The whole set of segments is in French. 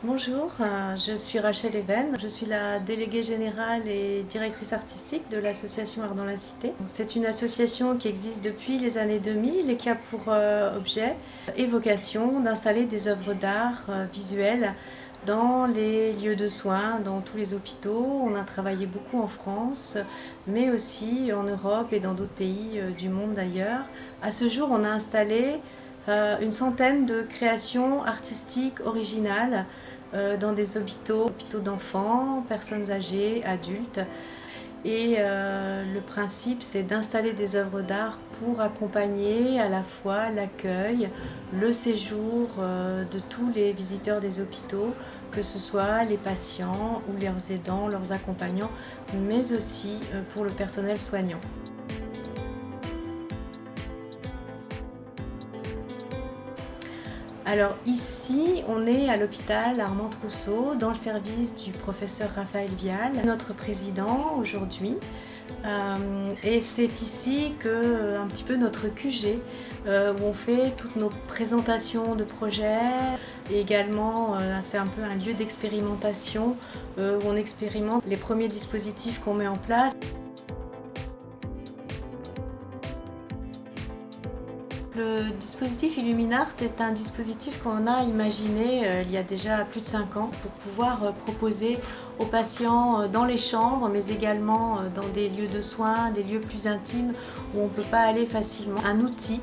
Bonjour, je suis Rachel Even, je suis la déléguée générale et directrice artistique de l'association Art dans la Cité. C'est une association qui existe depuis les années 2000 et qui a pour objet et vocation d'installer des œuvres d'art visuelles dans les lieux de soins, dans tous les hôpitaux. On a travaillé beaucoup en France, mais aussi en Europe et dans d'autres pays du monde d'ailleurs. À ce jour, on a installé une centaine de créations artistiques originales dans des hôpitaux d'enfants, personnes âgées, adultes. Et le principe, c'est d'installer des œuvres d'art pour accompagner à la fois l'accueil, le séjour de tous les visiteurs des hôpitaux, que ce soit les patients ou leurs aidants, leurs accompagnants, mais aussi pour le personnel soignant. Alors ici, on est à l'hôpital Armand Trousseau, dans le service du professeur Raphaël Vial, notre président aujourd'hui. Et c'est ici que un petit peu notre QG, où on fait toutes nos présentations de projets. Et également, c'est un peu un lieu d'expérimentation, où on expérimente les premiers dispositifs qu'on met en place. Le dispositif Illuminart est un dispositif qu'on a imaginé il y a déjà plus de 5 ans pour pouvoir proposer aux patients dans les chambres, mais également dans des lieux de soins, des lieux plus intimes où on ne peut pas aller facilement, un outil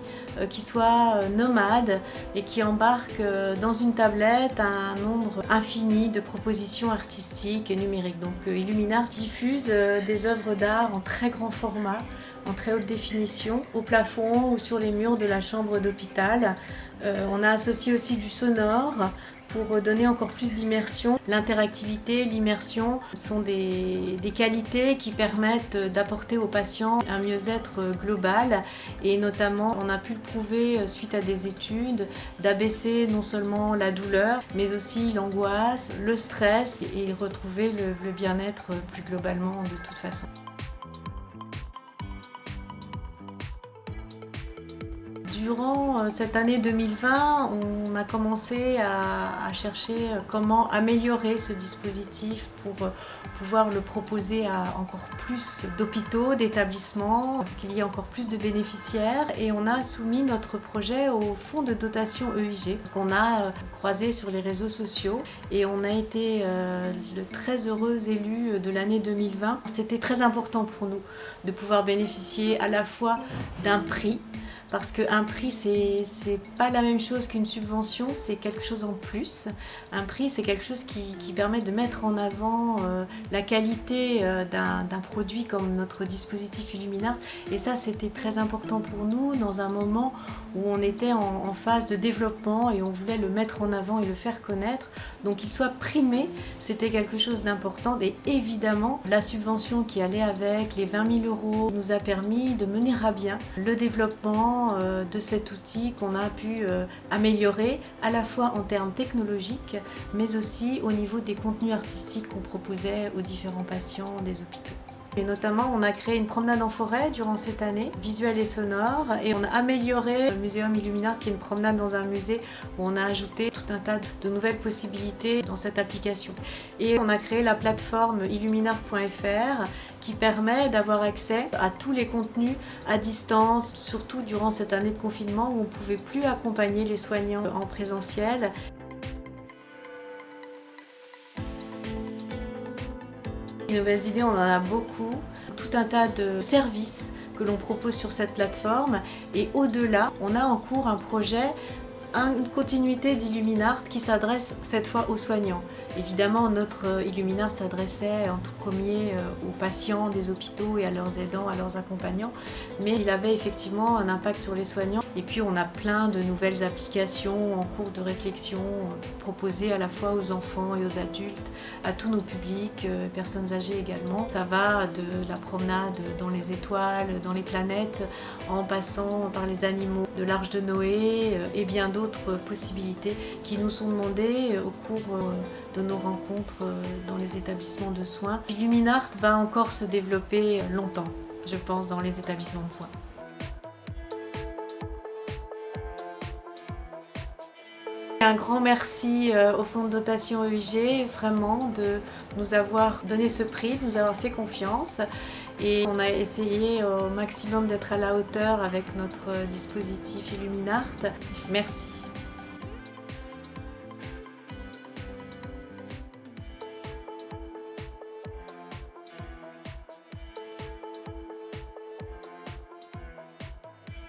qui soit nomade et qui embarque dans une tablette un nombre infini de propositions artistiques et numériques. Donc Illuminart diffuse des œuvres d'art en très grand format, en très haute définition, au plafond ou sur les murs de la chambre d'hôpital. On a associé aussi du sonore pour donner encore plus d'immersion. L'interactivité, l'immersion sont des qualités qui permettent d'apporter aux patients un mieux-être global, et notamment on a pu le prouver suite à des études d'abaisser non seulement la douleur mais aussi l'angoisse, le stress et retrouver le bien-être plus globalement de toute façon. Durant cette année 2020, on a commencé à chercher comment améliorer ce dispositif pour pouvoir le proposer à encore plus d'hôpitaux, d'établissements, qu'il y ait encore plus de bénéficiaires. Et on a soumis notre projet au fonds de dotation EIG qu'on a croisé sur les réseaux sociaux. Et on a été le très heureux élu de l'année 2020. C'était très important pour nous de pouvoir bénéficier à la fois d'un prix, parce qu'un prix, c'est pas la même chose qu'une subvention, c'est quelque chose en plus. Un prix, c'est quelque chose qui permet de mettre en avant la qualité d'un produit comme notre dispositif Illuminart. Et ça, c'était très important pour nous dans un moment où on était en phase de développement et on voulait le mettre en avant et le faire connaître. Donc qu'il soit primé, c'était quelque chose d'important. Et évidemment, la subvention qui allait avec, les 20 000 euros, nous a permis de mener à bien le développement de cet outil qu'on a pu améliorer à la fois en termes technologiques mais aussi au niveau des contenus artistiques qu'on proposait aux différents patients des hôpitaux. Et notamment, on a créé une promenade en forêt durant cette année, visuelle et sonore, et on a amélioré le muséum Illuminart, qui est une promenade dans un musée, où on a ajouté tout un tas de nouvelles possibilités dans cette application. Et on a créé la plateforme illuminart.fr qui permet d'avoir accès à tous les contenus à distance, surtout durant cette année de confinement où on ne pouvait plus accompagner les soignants en présentiel. Les nouvelles idées, on en a beaucoup. Tout un tas de services que l'on propose sur cette plateforme. Et au-delà, on a en cours un projet, une continuité d'Illuminart qui s'adresse cette fois aux soignants. Évidemment, notre Illuminart s'adressait en tout premier aux patients des hôpitaux et à leurs aidants, à leurs accompagnants, mais il avait effectivement un impact sur les soignants. Et puis on a plein de nouvelles applications en cours de réflexion pour proposer à la fois aux enfants et aux adultes, à tous nos publics, personnes âgées également. Ça va de la promenade dans les étoiles, dans les planètes, en passant par les animaux de l'Arche de Noé et bien d'autres possibilités qui nous sont demandées au cours de nos rencontres dans les établissements de soins. Illuminart va encore se développer longtemps, je pense, dans les établissements de soins. Un grand merci au Fonds de dotation EIG, vraiment, de nous avoir donné ce prix, de nous avoir fait confiance. Et on a essayé au maximum d'être à la hauteur avec notre dispositif Illuminart. Merci.